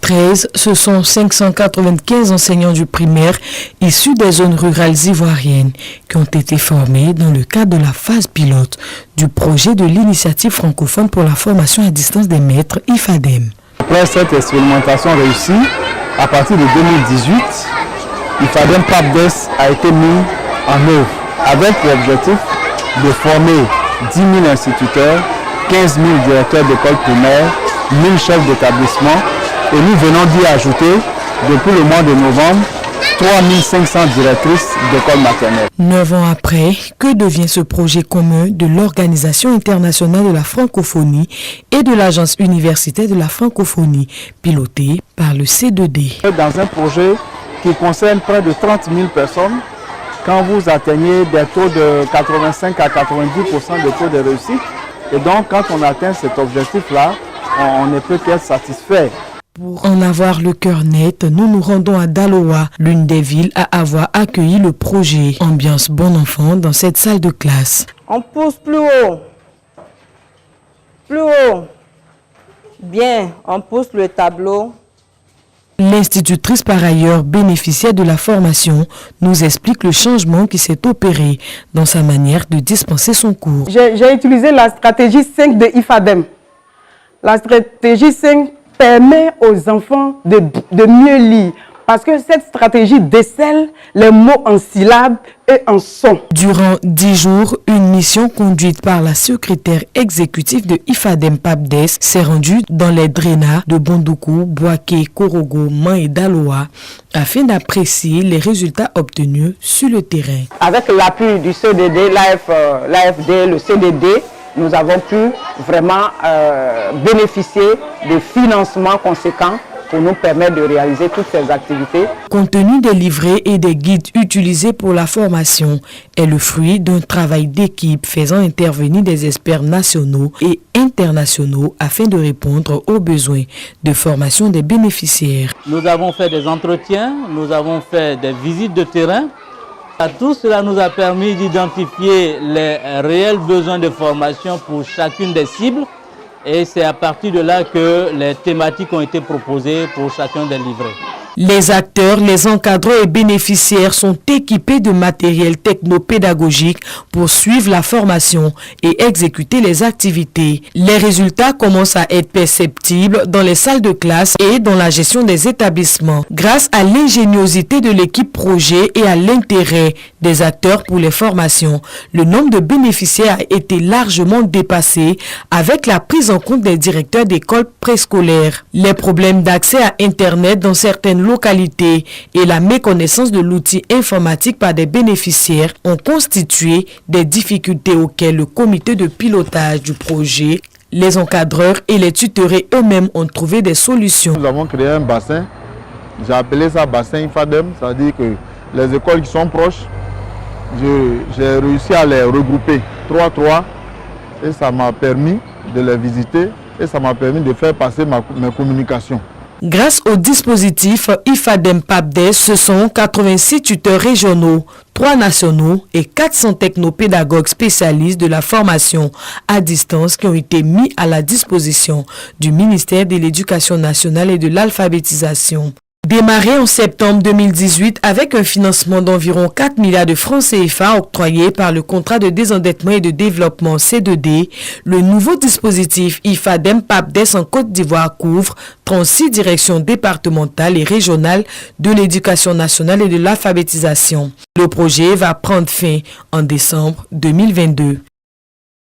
2013, ce sont 595 enseignants du primaire issus des zones rurales ivoiriennes qui ont été formés dans le cadre de la phase pilote du projet de l'initiative francophone pour la formation à distance des maîtres IFADEM. Après cette expérimentation réussie, à partir de 2018, IFADEM PAPDES a été mis en œuvre avec l'objectif de former 10 000 instituteurs, 15 000 directeurs d'école primaire, 1 000 chefs d'établissement et nous venons d'y ajouter, depuis le mois de novembre, 3 500 directrices d'école maternelle. 9 ans après, que devient ce projet commun de l'Organisation internationale de la francophonie et de l'Agence universitaire de la francophonie, piloté par le C2D? Dans un projet qui concerne près de 30 000 personnes, quand vous atteignez des taux de 85 à 90% de taux de réussite, et donc quand on atteint cet objectif-là, on ne peut qu'être satisfait. Pour en avoir le cœur net, nous nous rendons à Daloa, l'une des villes à avoir accueilli le projet. Ambiance bon enfant dans cette salle de classe. On pousse plus haut. Plus haut. Bien, on pousse le tableau. L'institutrice, par ailleurs bénéficiaire de la formation, nous explique le changement qui s'est opéré dans sa manière de dispenser son cours. J'ai utilisé la stratégie 5 de IFADEM. La stratégie 5 permet aux enfants de mieux lire parce que cette stratégie décèle les mots en syllabes et en sons. Durant 10 jours, une mission conduite par la secrétaire exécutive de IFADEM PAPDES s'est rendue dans les DRENA de Bondoukou, Boaké, Korogo, Man et Daloa afin d'apprécier les résultats obtenus sur le terrain. Avec l'appui du CDD, l'AFD, le CDD, nous avons pu vraiment bénéficier de financements conséquents pour nous permettre de réaliser toutes ces activités. Compte tenu des livrets et des guides utilisés pour la formation est le fruit d'un travail d'équipe faisant intervenir des experts nationaux et internationaux afin de répondre aux besoins de formation des bénéficiaires. Nous avons fait des entretiens, nous avons fait des visites de terrain. Tout cela nous a permis d'identifier les réels besoins de formation pour chacune des cibles et c'est à partir de là que les thématiques ont été proposées pour chacun des livrets. Les acteurs, les encadreurs et bénéficiaires sont équipés de matériel technopédagogique pour suivre la formation et exécuter les activités. Les résultats commencent à être perceptibles dans les salles de classe et dans la gestion des établissements. Grâce à l'ingéniosité de l'équipe projet et à l'intérêt des acteurs pour les formations, le nombre de bénéficiaires a été largement dépassé avec la prise en compte des directeurs d'écoles préscolaires. Les problèmes d'accès à Internet dans certaines localités et la méconnaissance de l'outil informatique par des bénéficiaires ont constitué des difficultés auxquelles le comité de pilotage du projet, les encadreurs et les tutorés eux-mêmes ont trouvé des solutions. Nous avons créé un bassin, j'ai appelé ça bassin IFADEM, c'est-à-dire que les écoles qui sont proches, j'ai réussi à les regrouper 3-3 et ça m'a permis de les visiter et ça m'a permis de faire passer mes communications. Grâce au dispositif IFADEM PAPDES, ce sont 86 tuteurs régionaux, 3 nationaux et 400 technopédagogues spécialistes de la formation à distance qui ont été mis à la disposition du ministère de l'Éducation nationale et de l'alphabétisation. Démarré en septembre 2018 avec un financement d'environ 4 milliards de francs CFA octroyé par le contrat de désendettement et de développement C2D, le nouveau dispositif IFADEM PAPDES en Côte d'Ivoire couvre 36 directions départementales et régionales de l'éducation nationale et de l'alphabétisation. Le projet va prendre fin en décembre 2022.